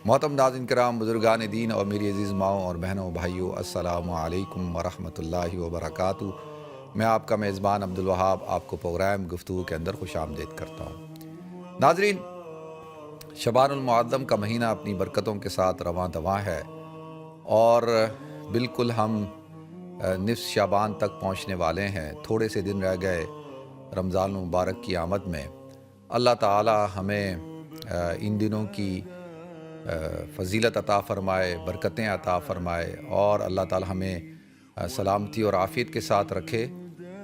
محترم ناظرین کرام، بزرگان دین اور میری عزیز ماؤں اور بہنوں بھائیوں، السلام علیکم ورحمۃ اللہ وبرکاتہ۔ میں آپ کا میزبان عبدالوہاب آپ کو پروگرام گفتگو کے اندر خوش آمدید کرتا ہوں۔ ناظرین، شعبان المعظم کا مہینہ اپنی برکتوں کے ساتھ رواں دواں ہے اور بالکل ہم نصف شعبان تک پہنچنے والے ہیں۔ تھوڑے سے دن رہ گئے رمضان المبارک کی آمد میں۔ اللہ تعالی ہمیں ان دنوں کی فضیلت عطا فرمائے، برکتیں عطا فرمائے اور اللہ تعالی ہمیں سلامتی اور عافیت کے ساتھ رکھے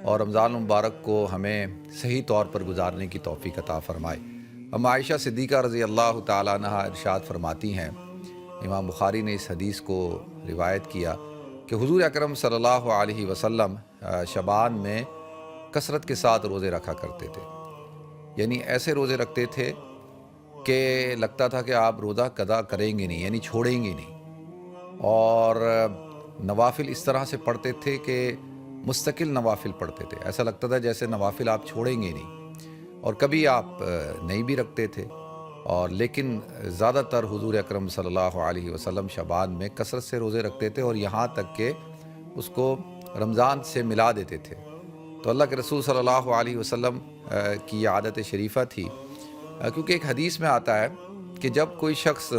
اور رمضان المبارک کو ہمیں صحیح طور پر گزارنے کی توفیق عطا فرمائے۔ ام عائشہ صدیقہ رضی اللہ تعالیٰ عنہ ارشاد فرماتی ہیں، امام بخاری نے اس حدیث کو روایت کیا کہ حضور اکرم صلی اللہ علیہ وسلم شعبان میں کثرت کے ساتھ روزے رکھا کرتے تھے، یعنی ایسے روزے رکھتے تھے کہ لگتا تھا کہ آپ روزہ قضا کریں گے نہیں، یعنی چھوڑیں گے نہیں، اور نوافل اس طرح سے پڑھتے تھے کہ مستقل نوافل پڑھتے تھے، ایسا لگتا تھا جیسے نوافل آپ چھوڑیں گے نہیں، اور کبھی آپ نہیں بھی رکھتے تھے، اور لیکن زیادہ تر حضور اکرم صلی اللہ علیہ وسلم شعبان میں کثرت سے روزے رکھتے تھے اور یہاں تک کہ اس کو رمضان سے ملا دیتے تھے۔ تو اللہ کے رسول صلی اللہ علیہ وسلم کی یہ عادت شریفہ تھی، کیونکہ ایک حدیث میں آتا ہے کہ جب کوئی شخص،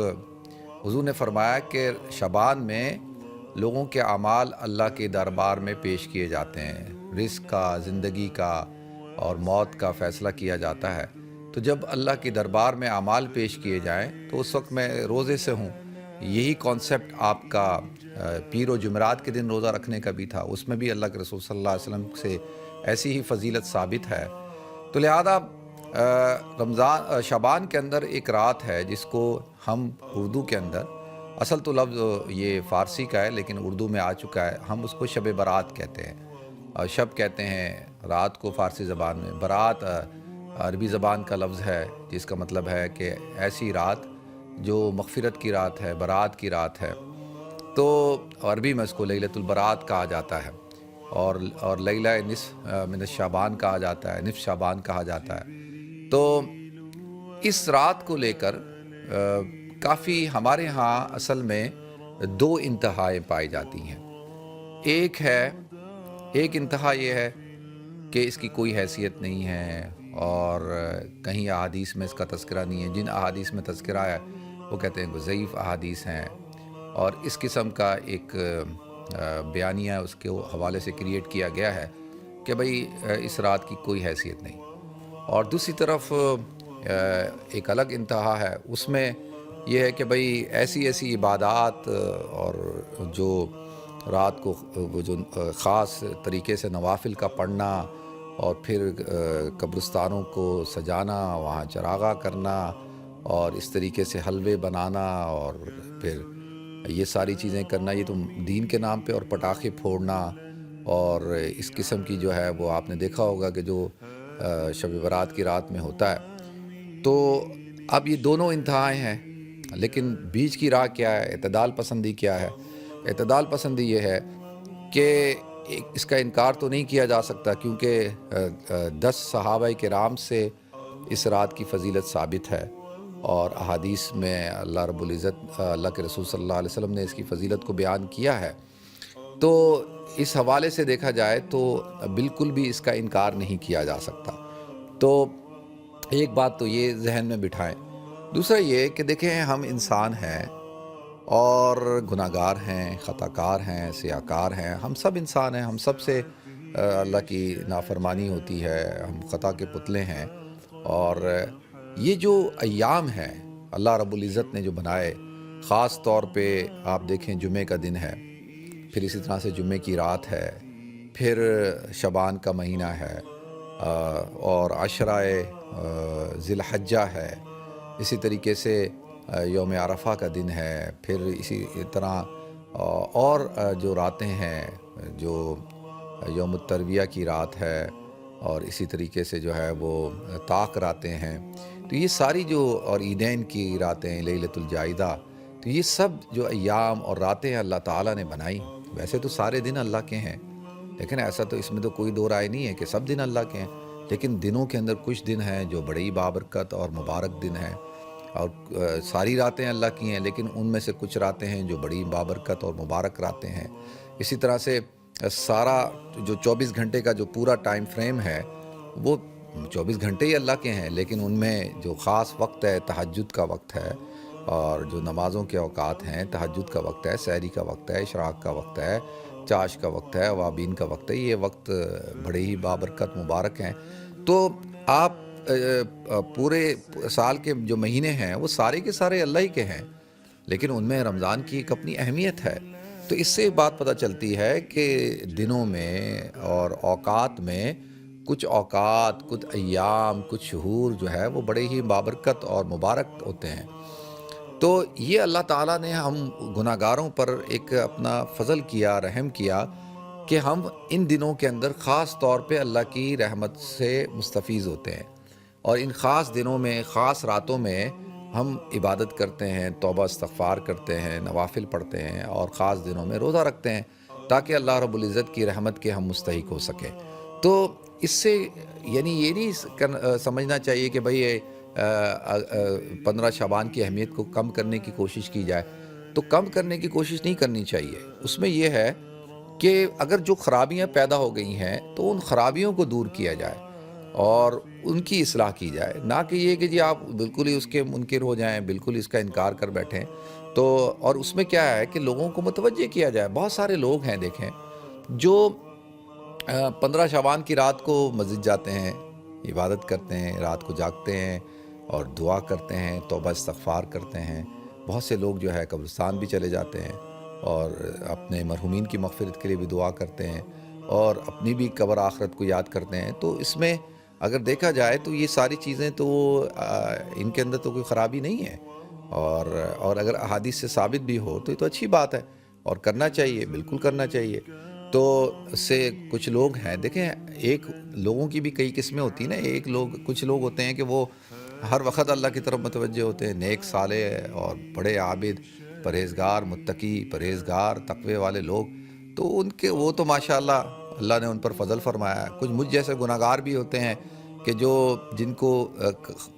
حضور نے فرمایا کہ شعبان میں لوگوں کے اعمال اللہ کے دربار میں پیش کیے جاتے ہیں، رزق کا، زندگی کا اور موت کا فیصلہ کیا جاتا ہے، تو جب اللہ کے دربار میں اعمال پیش کیے جائیں تو اس وقت میں روزے سے ہوں۔ یہی کانسیپٹ آپ کا پیر و جمعرات کے دن روزہ رکھنے کا بھی تھا، اس میں بھی اللہ کے رسول صلی اللہ علیہ وسلم سے ایسی ہی فضیلت ثابت ہے۔ تو لہذا رمضان شعبان کے اندر ایک رات ہے جس کو ہم اردو کے اندر، اصل تو لفظ یہ فارسی کا ہے لیکن اردو میں آ چکا ہے، ہم اس کو شب برات کہتے ہیں، اور شب کہتے ہیں رات کو فارسی زبان میں، برات عربی زبان کا لفظ ہے جس کا مطلب ہے کہ ایسی رات جو مغفرت کی رات ہے، برات کی رات ہے، تو عربی میں اس کو لیلۃ البرات کہا جاتا ہے، اور لیلہ نصف من الشعبان کہا جاتا ہے، نصف شعبان کہا جاتا ہے۔ تو اس رات کو لے کر کافی ہمارے ہاں اصل میں دو انتہائیں پائی جاتی ہیں۔ ایک انتہا یہ ہے کہ اس کی کوئی حیثیت نہیں ہے اور کہیں احادیث میں اس کا تذکرہ نہیں ہے، جن احادیث میں تذکرہ ہے وہ کہتے ہیں کہ ضعیف احادیث ہیں، اور اس قسم کا ایک بیانیہ اس کے حوالے سے کریٹ کیا گیا ہے کہ بھئی اس رات کی کوئی حیثیت نہیں۔ اور دوسری طرف ایک الگ انتہا ہے، اس میں یہ ہے کہ بھئی ایسی عبادات اور جو رات کو وہ جو خاص طریقے سے نوافل کا پڑھنا اور پھر قبرستانوں کو سجانا، وہاں چراغاں کرنا اور اس طریقے سے حلوے بنانا اور پھر یہ ساری چیزیں کرنا، یہ تو دین کے نام پہ، اور پٹاخے پھوڑنا اور اس قسم کی جو ہے وہ آپ نے دیکھا ہوگا کہ جو شب برات کی رات میں ہوتا ہے۔ تو اب یہ دونوں انتہائیں ہیں، لیکن بیچ کی راہ کیا ہے؟ اعتدال پسندی کیا ہے؟ اعتدال پسندی یہ ہے کہ اس کا انکار تو نہیں کیا جا سکتا، کیونکہ 10 صحابہ کرام سے اس رات کی فضیلت ثابت ہے، اور احادیث میں اللہ رب العزت، اللہ کے رسول صلی اللہ علیہ وسلم نے اس کی فضیلت کو بیان کیا ہے۔ تو اس حوالے سے دیکھا جائے تو بالکل بھی اس کا انکار نہیں کیا جا سکتا۔ تو ایک بات تو یہ ذہن میں بٹھائیں۔ دوسرا یہ کہ دیکھیں، ہم انسان ہیں اور گناہ گار ہیں، خطا کار ہیں، سیاہ کار ہیں، ہم سب انسان ہیں، ہم سب سے اللہ کی نافرمانی ہوتی ہے، ہم خطا کے پتلے ہیں، اور یہ جو ایام ہیں اللہ رب العزت نے جو بنائے، خاص طور پہ آپ دیکھیں جمعے کا دن ہے، پھر اسی طرح سے جمعے کی رات ہے، پھر شعبان کا مہینہ ہے، اور عشرہ ذی الحجہ ہے، اسی طریقے سے یوم عرفہ کا دن ہے، پھر اسی طرح اور جو راتیں ہیں، جو یوم الترویہ کی رات ہے، اور اسی طریقے سے جو ہے وہ طاق راتیں ہیں۔ تو یہ ساری جو، اور عیدین کی راتیں، لیلۃ الجائدہ، تو یہ سب جو ایام اور راتیں اللہ تعالیٰ نے بنائی، ویسے تو سارے دن اللہ کے ہیں، لیکن ایسا تو اس میں تو کوئی دو رائے نہیں ہے کہ سب دن اللہ کے ہیں، لیکن دنوں کے اندر کچھ دن ہیں جو بڑی بابرکت اور مبارک دن ہیں۔ اور ساری راتیں اللہ کی ہیں، لیکن ان میں سے کچھ راتیں ہیں جو بڑی بابرکت اور مبارک راتیں ہیں۔ اسی طرح سے سارا جو 24 گھنٹے کا جو پورا ٹائم فریم ہے وہ 24 گھنٹے ہی اللہ کے ہیں، لیکن ان میں جو خاص وقت ہے تہجد کا وقت ہے، اور جو نمازوں کے اوقات ہیں، تہجد کا وقت ہے، سحری کا وقت ہے، اشراق کا وقت ہے، چاش کا وقت ہے، اوابین کا وقت ہے، یہ وقت بڑے ہی بابرکت مبارک ہیں۔ تو آپ پورے سال کے جو مہینے ہیں وہ سارے کے سارے اللہ ہی کے ہیں، لیکن ان میں رمضان کی ایک اپنی اہمیت ہے۔ تو اس سے بات پتہ چلتی ہے کہ دنوں میں اور اوقات میں کچھ اوقات، کچھ ایام، کچھ شہور جو ہے وہ بڑے ہی بابرکت اور مبارک ہوتے ہیں۔ تو یہ اللہ تعالیٰ نے ہم گناہگاروں پر ایک اپنا فضل کیا، رحم کیا کہ ہم ان دنوں کے اندر خاص طور پہ اللہ کی رحمت سے مستفیض ہوتے ہیں، اور ان خاص دنوں میں، خاص راتوں میں ہم عبادت کرتے ہیں، توبہ استغفار کرتے ہیں، نوافل پڑھتے ہیں، اور خاص دنوں میں روزہ رکھتے ہیں تاکہ اللہ رب العزت کی رحمت کے ہم مستحق ہو سکیں۔ تو اس سے یعنی یہ نہیں سمجھنا چاہیے کہ بھئی 15 شعبان کی اہمیت کو کم کرنے کی کوشش کی جائے، تو کم کرنے کی کوشش نہیں کرنی چاہیے۔ اس میں یہ ہے کہ اگر جو خرابیاں پیدا ہو گئی ہیں تو ان خرابیوں کو دور کیا جائے اور ان کی اصلاح کی جائے، نہ کہ یہ کہ جی آپ بالکل ہی اس کے منکر ہو جائیں، بالکل اس کا انکار کر بیٹھیں۔ تو اور اس میں کیا ہے کہ لوگوں کو متوجہ کیا جائے۔ بہت سارے لوگ ہیں دیکھیں جو 15 شعبان کی رات کو مسجد جاتے ہیں، عبادت کرتے ہیں، رات کو جاگتے ہیں اور دعا کرتے ہیں، توبہ استغفار کرتے ہیں۔ بہت سے لوگ جو ہے قبرستان بھی چلے جاتے ہیں اور اپنے مرحومین کی مغفرت کے لیے بھی دعا کرتے ہیں اور اپنی بھی قبر آخرت کو یاد کرتے ہیں۔ تو اس میں اگر دیکھا جائے تو یہ ساری چیزیں تو ان کے اندر تو کوئی خرابی نہیں ہے، اور اگر احادیث سے ثابت بھی ہو تو یہ تو اچھی بات ہے اور کرنا چاہیے، بالکل کرنا چاہیے۔ تو اس سے کچھ لوگ ہیں دیکھیں، ایک لوگوں کی بھی کئی قسمیں ہوتی ہیں نا۔ کچھ لوگ ہوتے ہیں کہ وہ ہر وقت اللہ کی طرف متوجہ ہوتے ہیں، نیک صالح اور بڑے عابد، پرہیزگار، متقی، پرہیزگار، تقوی والے لوگ، تو ان کے وہ تو ماشاءاللہ اللہ نے ان پر فضل فرمایا ہے۔ کچھ مجھ جیسے گناہگار بھی ہوتے ہیں کہ جن کو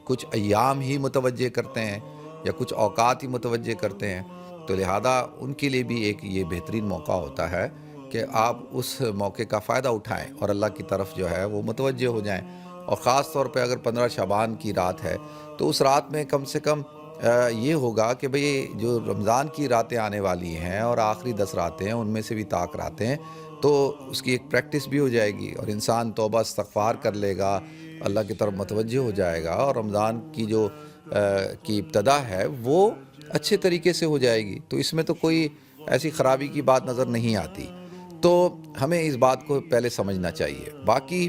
کچھ ایام ہی متوجہ کرتے ہیں یا کچھ اوقات ہی متوجہ کرتے ہیں، تو لہذا ان کے لیے بھی ایک یہ بہترین موقع ہوتا ہے کہ آپ اس موقع کا فائدہ اٹھائیں اور اللہ کی طرف جو ہے وہ متوجہ ہو جائیں۔ اور خاص طور پہ اگر 15 شعبان کی رات ہے تو اس رات میں کم سے کم یہ ہوگا کہ بھئی جو رمضان کی راتیں آنے والی ہیں اور آخری 10 راتیں ہیں، ان میں سے بھی طاق راتیں ہیں، تو اس کی ایک پریکٹس بھی ہو جائے گی اور انسان توبہ استغفار کر لے گا، اللہ کی طرف متوجہ ہو جائے گا، اور رمضان کی جو کی ابتدا ہے وہ اچھے طریقے سے ہو جائے گی۔ تو اس میں تو کوئی ایسی خرابی کی بات نظر نہیں آتی۔ تو ہمیں اس بات کو پہلے سمجھنا چاہیے۔ باقی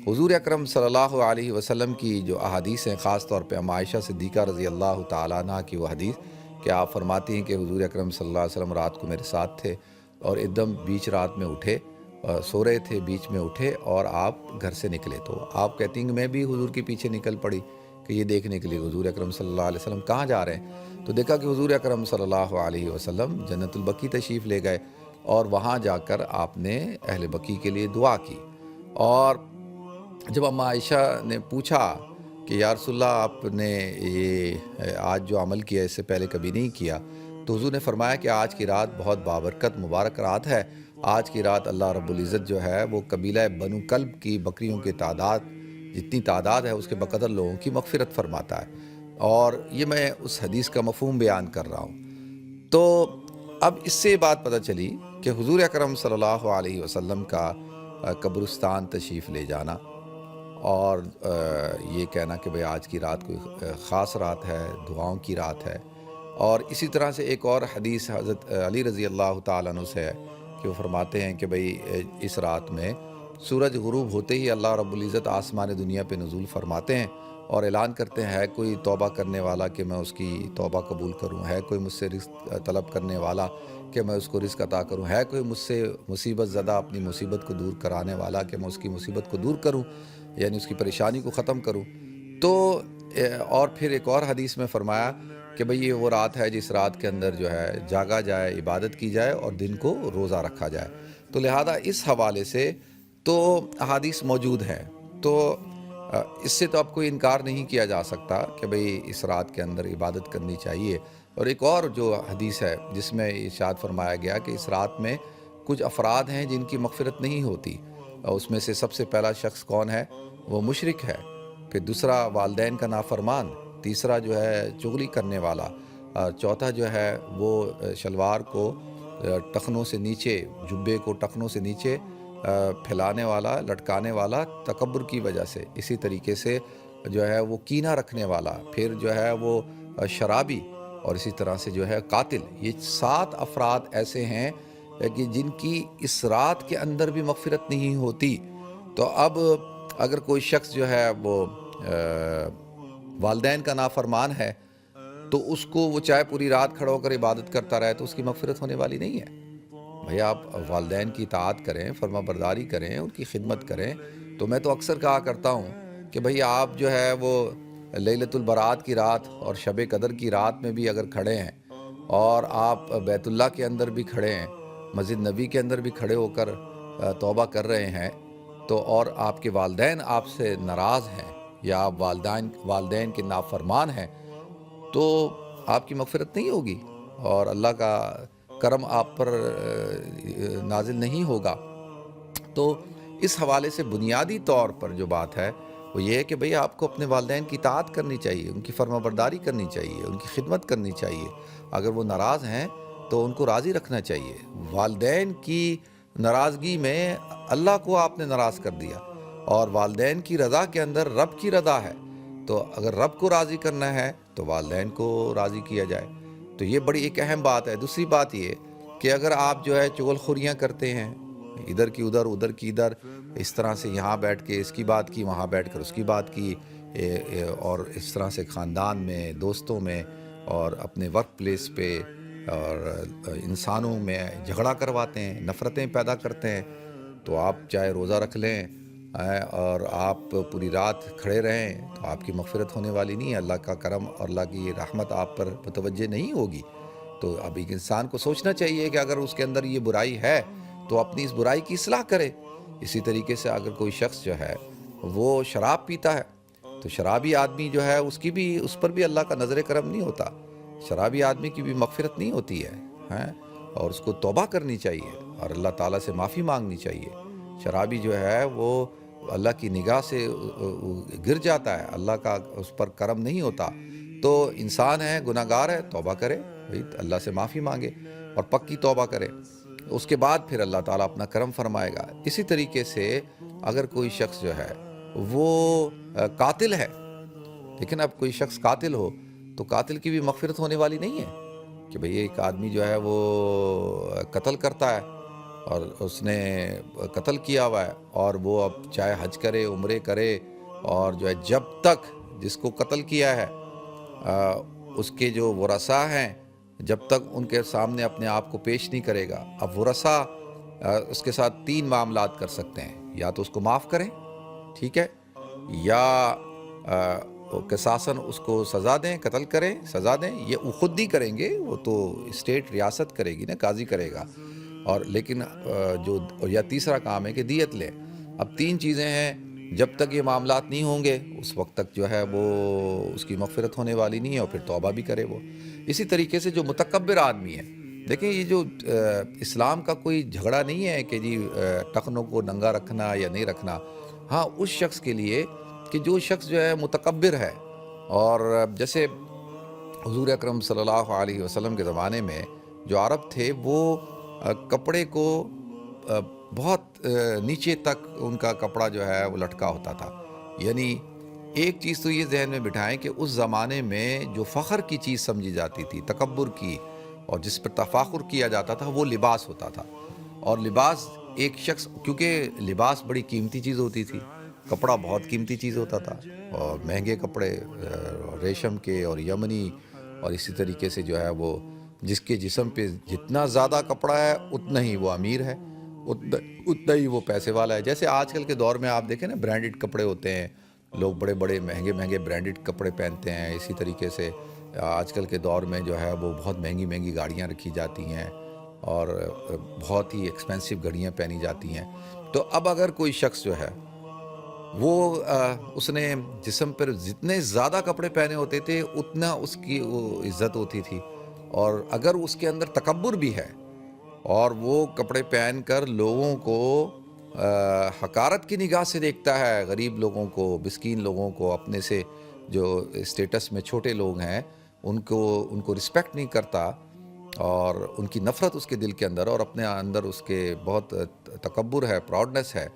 حضور اکرم صلی اللہ علیہ وسلم کی جو احادیث ہیں، خاص طور پہ عائشہ صدیقہ رضی اللہ تعالیٰ عنہ کی وہ حدیث کہ آپ فرماتی ہیں کہ حضور اکرم صلی اللہ علیہ وسلم رات کو میرے ساتھ تھے اور ایک دم بیچ رات میں اٹھے، سو رہے تھے، بیچ میں اٹھے اور آپ گھر سے نکلے۔ تو آپ کہتی ہیں کہ میں بھی حضور کے پیچھے نکل پڑی کہ یہ دیکھنے کے لیے حضور اکرم صلی اللہ علیہ وسلم کہاں جا رہے ہیں۔ تو دیکھا کہ حضور اکرم صلی اللہ علیہ وسلم جنت البقیع تشریف لے گئے اور وہاں جا کر آپ نے اہل بقیع کے لیے دعا کی۔ اور جب اما عائشہ نے پوچھا کہ یا رسول اللہ آپ نے یہ آج جو عمل کیا اس سے پہلے کبھی نہیں کیا، تو حضور نے فرمایا کہ آج کی رات بہت بابرکت مبارک رات ہے۔ آج کی رات اللہ رب العزت جو ہے وہ قبیلہ بنو کلب کی بکریوں کی تعداد جتنی تعداد ہے اس کے بقدر لوگوں کی مغفرت فرماتا ہے، اور یہ میں اس حدیث کا مفہوم بیان کر رہا ہوں۔ تو اب اس سے بات پتہ چلی کہ حضور اکرم صلی اللہ علیہ وسلم کا قبرستان تشریف لے جانا اور یہ کہنا کہ بھئی آج کی رات کوئی خاص رات ہے، دعاؤں کی رات ہے۔ اور اسی طرح سے ایک اور حدیث حضرت علی رضی اللہ تعالیٰ عنہ سے ہے کہ وہ فرماتے ہیں کہ بھئی اس رات میں سورج غروب ہوتے ہی اللہ رب العزت آسمان دنیا پہ نزول فرماتے ہیں اور اعلان کرتے ہیں، ہے کوئی توبہ کرنے والا کہ میں اس کی توبہ قبول کروں، ہے کوئی مجھ سے رزق طلب کرنے والا کہ میں اس کو رزق عطا کروں، ہے کوئی مجھ سے مصیبت زدہ اپنی مصیبت کو دور کرانے والا کہ میں اس کی مصیبت کو دور کروں، یعنی اس کی پریشانی کو ختم کروں۔ تو اور پھر ایک اور حدیث میں فرمایا کہ بھئی یہ وہ رات ہے جس رات کے اندر جو ہے جاگا جائے، عبادت کی جائے اور دن کو روزہ رکھا جائے۔ تو لہذا اس حوالے سے تو احادیث موجود ہیں۔ تو اس سے تو اب کوئی انکار نہیں کیا جا سکتا کہ بھئی اس رات کے اندر عبادت کرنی چاہیے۔ اور ایک اور جو حدیث ہے جس میں ارشاد فرمایا گیا کہ اس رات میں کچھ افراد ہیں جن کی مغفرت نہیں ہوتی، اس میں سے سب سے پہلا شخص کون ہے؟ وہ مشرک ہے، پھر دوسرا والدین کا نافرمان، تیسرا جو ہے چغلی کرنے والا، چوتھا جو ہے وہ شلوار کو ٹخنوں سے نیچے، جبے کو ٹخنوں سے نیچے پھیلانے والا، لٹکانے والا تکبر کی وجہ سے، اسی طریقے سے جو ہے وہ کینہ رکھنے والا، پھر جو ہے وہ شرابی، اور اسی طرح سے جو ہے قاتل۔ یہ 7 افراد ایسے ہیں کہ جن کی اس رات کے اندر بھی مغفرت نہیں ہوتی۔ تو اب اگر کوئی شخص جو ہے وہ والدین کا نافرمان ہے تو اس کو وہ چاہے پوری رات کھڑا ہو کر عبادت کرتا رہے تو اس کی مغفرت ہونے والی نہیں ہے۔ بھئی آپ والدین کی اطاعت کریں، فرما برداری کریں، ان کی خدمت کریں۔ تو میں تو اکثر کہا کرتا ہوں کہ بھئی آپ جو ہے وہ لیلۃ البرات کی رات اور شب قدر کی رات میں بھی اگر کھڑے ہیں، اور آپ بیت اللہ کے اندر بھی کھڑے ہیں، مسجد نبی کے اندر بھی کھڑے ہو کر توبہ کر رہے ہیں، تو اور آپ کے والدین آپ سے ناراض ہیں یا آپ والدین کے نافرمان ہیں، تو آپ کی مغفرت نہیں ہوگی اور اللہ کا کرم آپ پر نازل نہیں ہوگا۔ تو اس حوالے سے بنیادی طور پر جو بات ہے وہ یہ ہے کہ بھئی آپ کو اپنے والدین کی اطاعت کرنی چاہیے، ان کی فرما برداری کرنی چاہیے، ان کی خدمت کرنی چاہیے۔ اگر وہ ناراض ہیں تو ان کو راضی رکھنا چاہیے۔ والدین کی ناراضگی میں اللہ کو آپ نے ناراض کر دیا، اور والدین کی رضا کے اندر رب کی رضا ہے، تو اگر رب کو راضی کرنا ہے تو والدین کو راضی کیا جائے۔ تو یہ بڑی ایک اہم بات ہے۔ دوسری بات یہ کہ اگر آپ جو ہے چغل خوریاں کرتے ہیں، ادھر کی ادھر، ادھر کی ادھر، اس طرح سے یہاں بیٹھ کے اس کی بات کی، وہاں بیٹھ کر اس کی بات کی، اور اس طرح سے خاندان میں، دوستوں میں، اور اپنے ورک پلیس پہ اور انسانوں میں جھگڑا کرواتے ہیں، نفرتیں پیدا کرتے ہیں، تو آپ چاہے روزہ رکھ لیں اور آپ پوری رات کھڑے رہیں تو آپ کی مغفرت ہونے والی نہیں ہے۔ اللہ کا کرم اور اللہ کی رحمت آپ پر متوجہ نہیں ہوگی۔ تو اب ایک انسان کو سوچنا چاہیے کہ اگر اس کے اندر یہ برائی ہے تو اپنی اس برائی کی اصلاح کرے۔ اسی طریقے سے اگر کوئی شخص جو ہے وہ شراب پیتا ہے تو شرابی آدمی جو ہے اس پر بھی اللہ کا نظر کرم نہیں ہوتا۔ شرابی آدمی کی بھی مغفرت نہیں ہوتی ہے، اور اس کو توبہ کرنی چاہیے اور اللہ تعالیٰ سے معافی مانگنی چاہیے۔ شرابی جو ہے وہ اللہ کی نگاہ سے گر جاتا ہے، اللہ کا اس پر کرم نہیں ہوتا۔ تو انسان ہے، گناہ گار ہے، توبہ کرے، اللہ سے معافی مانگے اور پکی توبہ کرے، اس کے بعد پھر اللہ تعالیٰ اپنا کرم فرمائے گا۔ اسی طریقے سے اگر کوئی شخص جو ہے وہ قاتل ہے، لیکن اب کوئی شخص قاتل ہو تو قاتل کی بھی مغفرت ہونے والی نہیں ہے کہ بھئی ایک آدمی جو ہے وہ قتل کرتا ہے اور اس نے قتل کیا ہوا ہے، اور وہ اب چاہے حج کرے، عمرے کرے، اور جو ہے جب تک جس کو قتل کیا ہے اس کے جو ورثاء ہیں جب تک ان کے سامنے اپنے آپ کو پیش نہیں کرے گا، اب ورثاء اس کے ساتھ 3 معاملات کر سکتے ہیں، یا تو اس کو معاف کریں، ٹھیک ہے، یا قصاصاً اس کو سزا دیں، قتل کریں، سزا دیں، یہ وہ خود نہیں کریں گے، وہ تو اسٹیٹ ریاست کرے گی نا، قاضی کرے گا، اور لیکن یا تیسرا کام ہے کہ دیت لیں۔ اب 3 چیزیں ہیں، جب تک یہ معاملات نہیں ہوں گے اس وقت تک جو ہے وہ اس کی مغفرت ہونے والی نہیں ہے، اور پھر توبہ بھی کرے وہ۔ اسی طریقے سے جو متکبر آدمی ہے، دیکھیں یہ جو اسلام کا کوئی جھگڑا نہیں ہے کہ جی ٹخنوں کو ننگا رکھنا یا نہیں رکھنا، ہاں اس شخص کے لیے کہ جو شخص جو ہے متکبر ہے، اور جیسے حضور اکرم صلی اللہ علیہ وسلم کے زمانے میں جو عرب تھے وہ کپڑے کو بہت نیچے تک ان کا کپڑا جو ہے وہ لٹکا ہوتا تھا۔ یعنی ایک چیز تو یہ ذہن میں بٹھائیں کہ اس زمانے میں جو فخر کی چیز سمجھی جاتی تھی، تکبر کی، اور جس پر تفاخر کیا جاتا تھا، وہ لباس ہوتا تھا۔ اور لباس ایک شخص، کیونکہ لباس بڑی قیمتی چیز ہوتی تھی، کپڑا بہت قیمتی چیز ہوتا تھا، اور مہنگے کپڑے ریشم کے اور یمنی، اور اسی طریقے سے جو ہے وہ جس کے جسم پہ جتنا زیادہ کپڑا ہے اتنا ہی وہ امیر ہے، اتنا ہی وہ پیسے والا ہے۔ جیسے آج کل کے دور میں آپ دیکھیں نا، برانڈڈ کپڑے ہوتے ہیں، لوگ بڑے بڑے مہنگے مہنگے برانڈڈ کپڑے پہنتے ہیں۔ اسی طریقے سے آج کل کے دور میں جو ہے وہ بہت مہنگی مہنگی گاڑیاں رکھی جاتی ہیں، اور بہت ہی ایکسپینسو گھڑیاں پہنی جاتی ہیں۔ تو اب اگر کوئی شخص جو ہے وہ اس نے جسم پر جتنے زیادہ کپڑے پہنے ہوتے تھے اتنا اس کی وہ عزت ہوتی تھی، اور اگر اس کے اندر تکبر بھی ہے اور وہ کپڑے پہن کر لوگوں کو حقارت کی نگاہ سے دیکھتا ہے، غریب لوگوں کو، مسکین لوگوں کو، اپنے سے جو اسٹیٹس میں چھوٹے لوگ ہیں ان کو رسپیکٹ نہیں کرتا، اور ان کی نفرت اس کے دل کے اندر، اور اپنے اندر اس کے بہت تکبر ہے، پراؤڈنس ہے،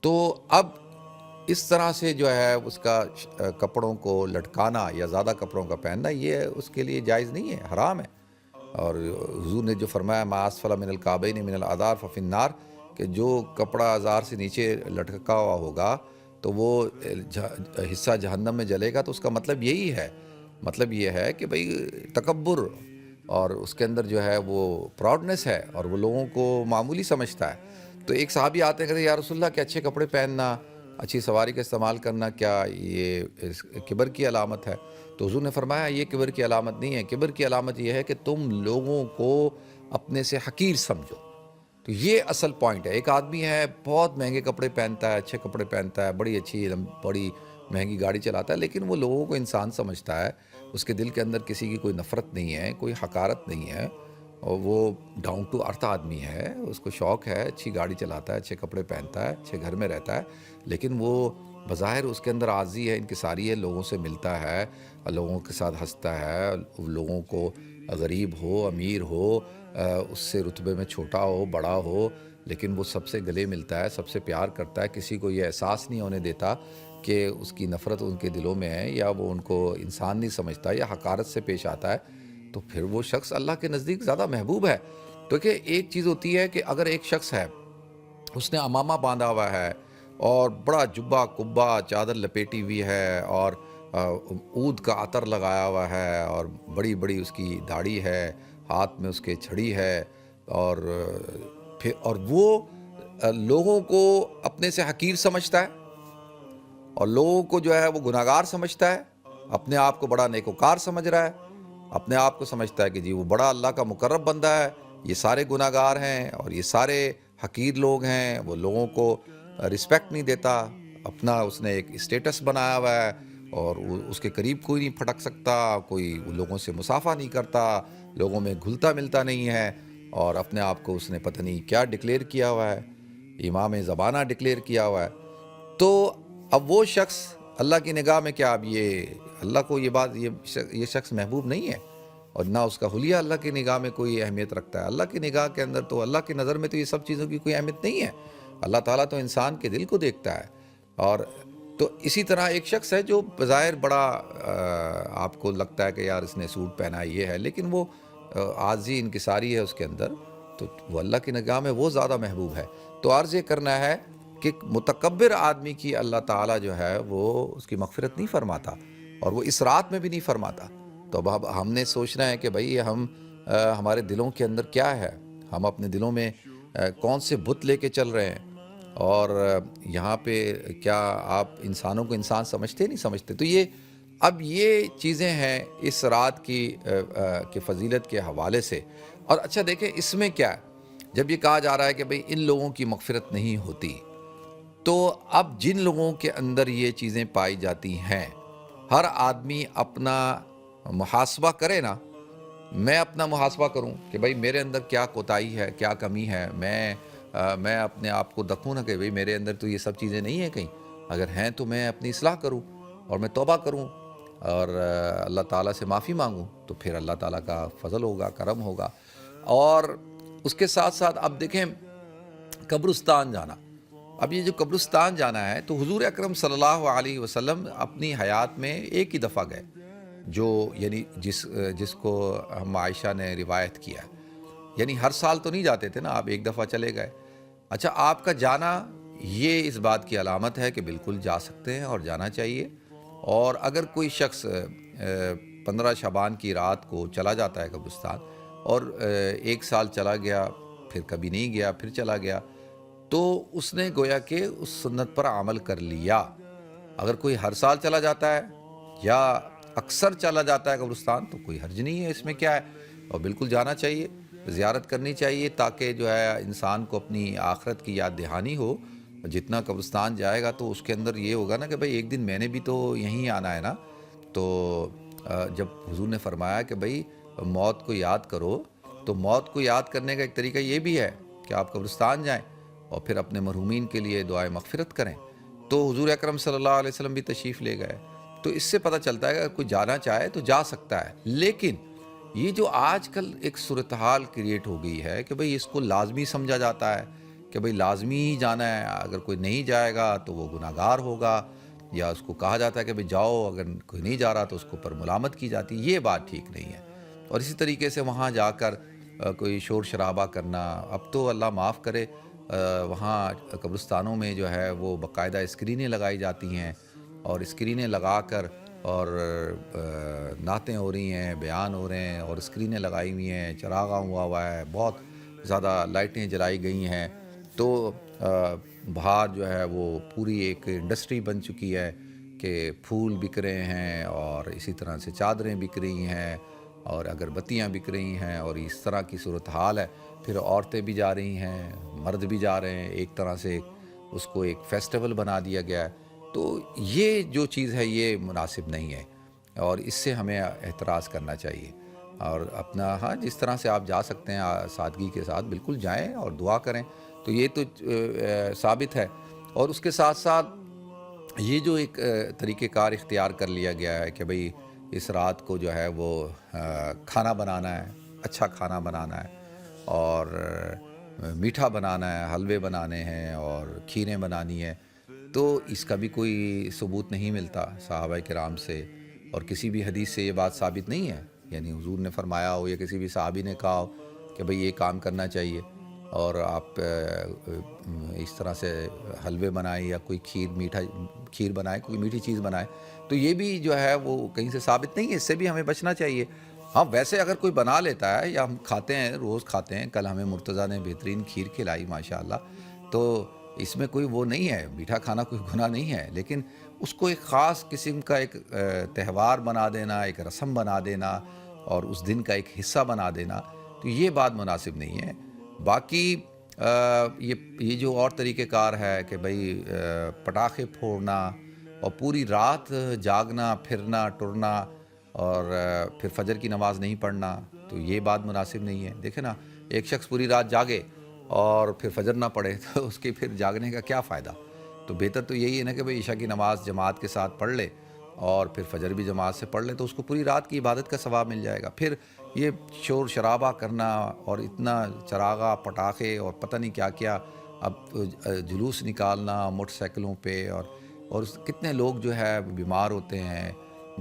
تو اب اس طرح سے جو ہے اس کا کپڑوں کو لٹکانا یا زیادہ کپڑوں کا پہننا یہ اس کے لیے جائز نہیں ہے، حرام ہے۔ اور حضور نے جو فرمایا ما اسفل من الکعبین من الازار ففی النار، کہ جو کپڑا ازار سے نیچے لٹکا ہوا ہوگا تو وہ حصہ جہنم میں جلے گا، تو اس کا مطلب یہی ہے، مطلب یہ ہے کہ بھئی تکبر اور اس کے اندر جو ہے وہ پراؤڈنس ہے، اور وہ لوگوں کو معمولی سمجھتا ہے۔ تو ایک صحابی آتے ہیں کہتے ہیں یا رسول اللہ کہ اچھے کپڑے پہننا، اچھی سواری کا استعمال کرنا کیا یہ کبر کی علامت ہے؟ تو حضور نے فرمایا یہ کبر کی علامت نہیں ہے، کبر کی علامت یہ ہے کہ تم لوگوں کو اپنے سے حقیر سمجھو۔ تو یہ اصل پوائنٹ ہے۔ ایک آدمی ہے بہت مہنگے کپڑے پہنتا ہے، اچھے کپڑے پہنتا ہے، بڑی مہنگی گاڑی چلاتا ہے، لیکن وہ لوگوں کو انسان سمجھتا ہے، اس کے دل کے اندر کسی کی کوئی نفرت نہیں ہے، کوئی حقارت نہیں ہے، اور وہ ڈاؤن ٹو ارتھ آدمی ہے، اس کو شوق ہے، اچھی گاڑی چلاتا ہے، اچھے کپڑے پہنتا ہے، اچھے گھر میں رہتا ہے، لیکن وہ بظاہر اس کے اندر عاجزی ہے، انکساری ہے، لوگوں سے ملتا ہے، لوگوں کے ساتھ ہنستا ہے، لوگوں کو غریب ہو، امیر ہو، اس سے رتبے میں چھوٹا ہو، بڑا ہو، لیکن وہ سب سے گلے ملتا ہے، سب سے پیار کرتا ہے، کسی کو یہ احساس نہیں ہونے دیتا کہ اس کی نفرت ان کے دلوں میں ہے، یا وہ ان کو انسان نہیں سمجھتا یا حقارت سے پیش آتا ہے، تو پھر وہ شخص اللہ کے نزدیک زیادہ محبوب ہے۔ تو کہ ایک چیز ہوتی ہے کہ اگر ایک شخص ہے، اس نے عمامہ باندھا ہوا ہے اور بڑا جبہ کبا چادر لپیٹی ہوئی ہے، اور عود کا عطر لگایا ہوا ہے، اور بڑی بڑی اس کی داڑھی ہے، ہاتھ میں اس کے چھڑی ہے، اور وہ لوگوں کو اپنے سے حقیر سمجھتا ہے، اور لوگوں کو جو ہے وہ گناہگار سمجھتا ہے، اپنے آپ کو بڑا نیکوکار سمجھ رہا ہے، اپنے آپ کو سمجھتا ہے کہ جی وہ بڑا اللہ کا مقرب بندہ ہے، یہ سارے گناہگار ہیں اور یہ سارے حقیر لوگ ہیں، وہ لوگوں کو رسپیکٹ نہیں دیتا، اپنا اس نے ایک اسٹیٹس بنایا ہوا ہے، اور اس کے قریب کوئی نہیں پھٹک سکتا، کوئی لوگوں سے مصافحہ نہیں کرتا، لوگوں میں گھلتا ملتا نہیں ہے، اور اپنے آپ کو اس نے پتہ نہیں کیا ڈکلیئر کیا ہوا ہے، امام زمانہ ڈکلیئر کیا ہوا ہے۔ تو اب وہ شخص اللہ کی نگاہ میں کیا، اب یہ اللہ کو یہ شخص محبوب نہیں ہے، اور نہ اس کا حلیہ اللہ کی نگاہ میں کوئی اہمیت رکھتا ہے۔ اللہ کی نگاہ کے اندر تو، اللہ کی نظر میں تو یہ سب چیزوں کی کوئی اہمیت نہیں ہے۔ اللہ تعالیٰ تو انسان کے دل کو دیکھتا ہے۔ اور تو اسی طرح ایک شخص ہے جو بظاہر بڑا آپ کو لگتا ہے کہ یار اس نے سوٹ پہنا ہے، یہ ہے، لیکن وہ عاجزی انکساری ہے اس کے اندر، تو وہ اللہ کی نگاہ میں وہ زیادہ محبوب ہے۔ تو عرض یہ کرنا ہے کہ متکبر آدمی کی اللہ تعالیٰ جو ہے وہ اس کی مغفرت نہیں فرماتا، اور وہ اس رات میں بھی نہیں فرماتا۔ تو اب ہم نے سوچنا ہے کہ بھئی ہمارے دلوں کے اندر کیا ہے، ہم اپنے دلوں میں کون سے بت لے کے چل رہے ہیں، اور یہاں پہ کیا آپ انسانوں کو انسان سمجھتے نہیں سمجھتے؟ تو یہ چیزیں ہیں اس رات کی فضیلت کے حوالے سے۔ اور اچھا دیکھیں اس میں کیا ہے، جب یہ کہا جا رہا ہے کہ بھئی ان لوگوں کی مغفرت نہیں ہوتی، تو اب جن لوگوں کے اندر یہ چیزیں پائی جاتی ہیں، ہر آدمی اپنا محاسبہ کرے نا، میں اپنا محاسبہ کروں کہ بھئی میرے اندر کیا کوتاہی ہے، کیا کمی ہے، میں اپنے آپ کو دیکھوں نا کہ بھئی میرے اندر تو یہ سب چیزیں نہیں ہیں، کہیں اگر ہیں تو میں اپنی اصلاح کروں اور میں توبہ کروں اور اللہ تعالیٰ سے معافی مانگوں، تو پھر اللہ تعالیٰ کا فضل ہوگا، کرم ہوگا۔ اور اس کے ساتھ ساتھ اب دیکھیں قبرستان جانا، اب یہ جو قبرستان جانا ہے، تو حضور اکرم صلی اللہ علیہ وسلم اپنی حیات میں ایک ہی دفعہ گئے، جو یعنی جس کو ہم عائشہ نے روایت کیا، یعنی ہر سال تو نہیں جاتے تھے نا، آپ ایک دفعہ چلے گئے۔ اچھا آپ کا جانا یہ اس بات کی علامت ہے کہ بالکل جا سکتے ہیں اور جانا چاہیے۔ اور اگر کوئی شخص 15 شعبان کی رات کو چلا جاتا ہے قبرستان، اور 1 سال چلا گیا، پھر کبھی نہیں گیا، پھر چلا گیا، تو اس نے گویا کہ اس سنت پر عمل کر لیا۔ اگر کوئی ہر سال چلا جاتا ہے یا اکثر چلا جاتا ہے قبرستان، تو کوئی حرج نہیں ہے، اس میں کیا ہے، اور بالکل جانا چاہیے، زیارت کرنی چاہیے، تاکہ جو ہے انسان کو اپنی آخرت کی یاد دہانی ہو، جتنا قبرستان جائے گا تو اس کے اندر یہ ہوگا نا کہ بھئی ایک دن میں نے بھی تو یہیں آنا ہے نا. تو جب حضور نے فرمایا کہ بھئی موت کو یاد کرو، تو موت کو یاد کرنے کا ایک طریقہ یہ بھی ہے کہ آپ قبرستان جائیں اور پھر اپنے مرحومین کے لیے دعائے مغفرت کریں. تو حضور اکرم صلی اللہ علیہ وسلم بھی تشریف لے گئے. تو اس سے پتہ چلتا ہے کہ اگر کوئی جانا چاہے تو جا سکتا ہے. لیکن یہ جو آج کل ایک صورتحال کریٹ ہو گئی ہے کہ بھئی اس کو لازمی سمجھا جاتا ہے کہ بھئی لازمی ہی جانا ہے، اگر کوئی نہیں جائے گا تو وہ گناہگار ہوگا، یا اس کو کہا جاتا ہے کہ بھئی جاؤ، اگر کوئی نہیں جا رہا تو اس کو پر ملامت کی جاتی. یہ بات ٹھیک نہیں ہے. اور اسی طریقے سے وہاں جا کر کوئی شور شرابہ کرنا، اب تو اللہ معاف کرے وہاں قبرستانوں میں جو ہے وہ باقاعدہ اسکرینیں لگائی جاتی ہیں، اور اسکرینیں لگا کر اور نعتیں ہو رہی ہیں، بیان ہو رہے ہیں، اور اسکرینیں لگائی ہوئی ہیں، چراغاں ہوا ہے، بہت زیادہ لائٹیں جلائی گئی ہیں. تو باہر جو ہے وہ پوری ایک انڈسٹری بن چکی ہے کہ پھول بک رہے ہیں، اور اسی طرح سے چادریں بک رہی ہیں، اور اگربتیاں بک رہی ہیں، اور اس طرح کی صورتحال ہے. پھر عورتیں بھی جا رہی ہیں، مرد بھی جا رہے ہیں. ایک طرح سے اس کو ایک فیسٹیول بنا دیا گیا ہے. تو یہ جو چیز ہے یہ مناسب نہیں ہے، اور اس سے ہمیں احتراز کرنا چاہیے. اور اپنا جس طرح سے آپ جا سکتے ہیں سادگی کے ساتھ بالکل جائیں اور دعا کریں. تو یہ تو ثابت ہے. اور اس کے ساتھ ساتھ یہ جو ایک طریقہ کار اختیار کر لیا گیا ہے کہ بھئی اس رات کو جو ہے وہ کھانا بنانا ہے، اچھا کھانا بنانا ہے، اور میٹھا بنانا ہے، حلوے بنانے ہیں، اور کھیریں بنانی ہے. تو اس کا بھی کوئی ثبوت نہیں ملتا صحابہ کرام سے، اور کسی بھی حدیث سے یہ بات ثابت نہیں ہے. یعنی حضور نے فرمایا ہو یا کسی بھی صحابی نے کہا ہو کہ بھئی یہ کام کرنا چاہیے، اور آپ اس طرح سے حلوے بنائیں یا کوئی کھیر بنائیں، کوئی میٹھی چیز بنائیں. تو یہ بھی جو ہے وہ کہیں سے ثابت نہیں ہے. اس سے بھی ہمیں بچنا چاہیے. ویسے اگر کوئی بنا لیتا ہے یا ہم کھاتے ہیں، روز کھاتے ہیں، کل ہمیں مرتضیٰ نے بہترین کھیر کھلائی ماشاءاللہ، تو اس میں کوئی وہ نہیں ہے، میٹھا کھانا کوئی گناہ نہیں ہے. لیکن اس کو ایک خاص قسم کا ایک تہوار بنا دینا، ایک رسم بنا دینا، اور اس دن کا ایک حصہ بنا دینا، تو یہ بات مناسب نہیں ہے. باقی یہ جو اور طریقہ کار ہے کہ بھئی پٹاخے پھوڑنا اور پوری رات جاگنا، پھرنا ٹرنا، اور پھر فجر کی نماز نہیں پڑھنا، تو یہ بات مناسب نہیں ہے. دیکھیں نا، ایک شخص پوری رات جاگے اور پھر فجر نہ پڑھے تو اس کے پھر جاگنے کا کیا فائدہ؟ تو بہتر تو یہی ہے نا کہ بھئی عشاء کی نماز جماعت کے ساتھ پڑھ لے، اور پھر فجر بھی جماعت سے پڑھ لے، تو اس کو پوری رات کی عبادت کا ثواب مل جائے گا. پھر یہ شور شرابہ کرنا اور اتنا چراغا پٹاخے اور پتہ نہیں کیا کیا، اب جلوس نکالنا موٹر سائیکلوں پہ، اور کتنے لوگ جو ہے بیمار ہوتے ہیں،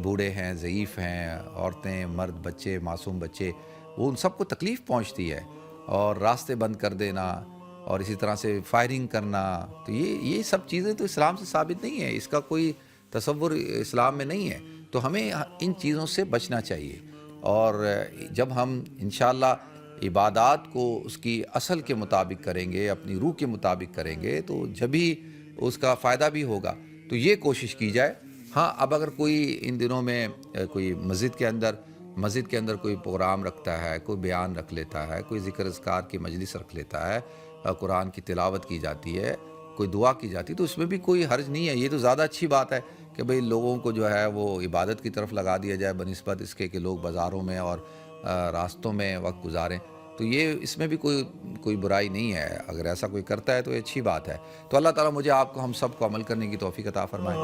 بوڑھے ہیں، ضعیف ہیں، عورتیں، مرد، بچے، معصوم بچے، وہ ان سب کو تکلیف پہنچتی ہے. اور راستے بند کر دینا، اور اسی طرح سے فائرنگ کرنا، تو یہ سب چیزیں تو اسلام سے ثابت نہیں ہے. اس کا کوئی تصور اسلام میں نہیں ہے. تو ہمیں ان چیزوں سے بچنا چاہیے. اور جب ہم انشاءاللہ عبادات کو اس کی اصل کے مطابق کریں گے، اپنی روح کے مطابق کریں گے، تو جبھی اس کا فائدہ بھی ہوگا. تو یہ کوشش کی جائے. اب اگر کوئی ان دنوں میں کوئی مسجد کے اندر کوئی پروگرام رکھتا ہے، کوئی بیان رکھ لیتا ہے، کوئی ذکر اذکار کی مجلس رکھ لیتا ہے، قرآن کی تلاوت کی جاتی ہے، کوئی دعا کی جاتی ہے، تو اس میں بھی کوئی حرج نہیں ہے. یہ تو زیادہ اچھی بات ہے کہ بھئی لوگوں کو جو ہے وہ عبادت کی طرف لگا دیا جائے بنسبت اس کے کہ لوگ بازاروں میں اور راستوں میں وقت گزاریں. تو یہ اس میں بھی کوئی برائی نہیں ہے. اگر ایسا کوئی کرتا ہے تو یہ اچھی بات ہے. تو اللہ تعالیٰ مجھے آپ کو، ہم سب کو عمل کرنے کی توفیق عطا فرمائے.